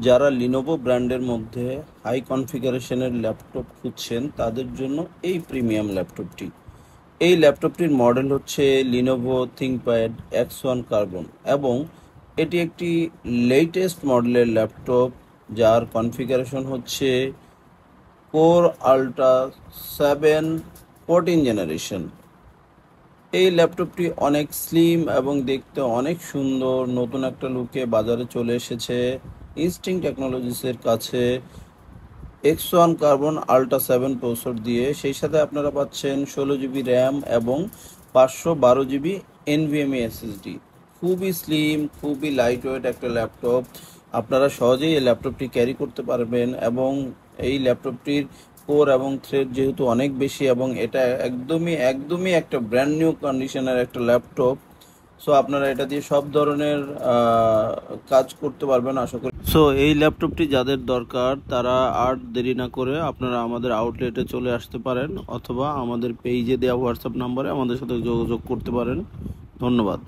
যারা লিনোভো ব্র্যান্ডের মধ্যে হাই কনফিগারেশনের ল্যাপটপ খুঁজছেন তাদের জন্য এই প্রিমিয়াম ল্যাপটপটি। এই ল্যাপটপটির মডেল হচ্ছে লিনোভো থিংকপ্যাড X1 কার্বন এবং এটি একটি লেটেস্ট মডেলের ল্যাপটপ যার কনফিগারেশন হচ্ছে কোর আল্ট্রা 7 14 জেনারেশন। এই ল্যাপটপটি অনেক স্লিম এবং দেখতে অনেক সুন্দর, নতুন একটা লুকে বাজারে চলে এসেছে ইনস্টিং টেকনোলজিসের কাছে X1 কার্বন আল্ট্রা 7 প্রসেসর দিয়ে। সেই সাথে আপনারা পাচ্ছেন 16 GB র্যাম এবং 512 GB NVMe SSD। খুবই স্লিম, খুবই লাইট ওয়েট একটা ল্যাপটপ। আপনারা সহজেই এই ল্যাপটপটি ক্যারি করতে পারবেন এবং এই ল্যাপটপটির কোর এবং থ্রেড যেহেতু অনেক বেশি এবং এটা একদমই একটা ব্র্যান্ড নিউ কন্ডিশনের একটা ল্যাপটপ। সো আপনারা এটা দিয়ে সব ধরনের কাজ করতে পারবেন আশা করি। সো এই ল্যাপটপটি যাদের দরকার তারা আর দেরি না করে আপনারা আমাদের আউটলেটে চলে আসতে পারেন অথবা আমাদের পেজে দেওয়া হোয়াটসঅ্যাপ নাম্বারে আমাদের সাথে যোগাযোগ করতে পারেন। ধন্যবাদ।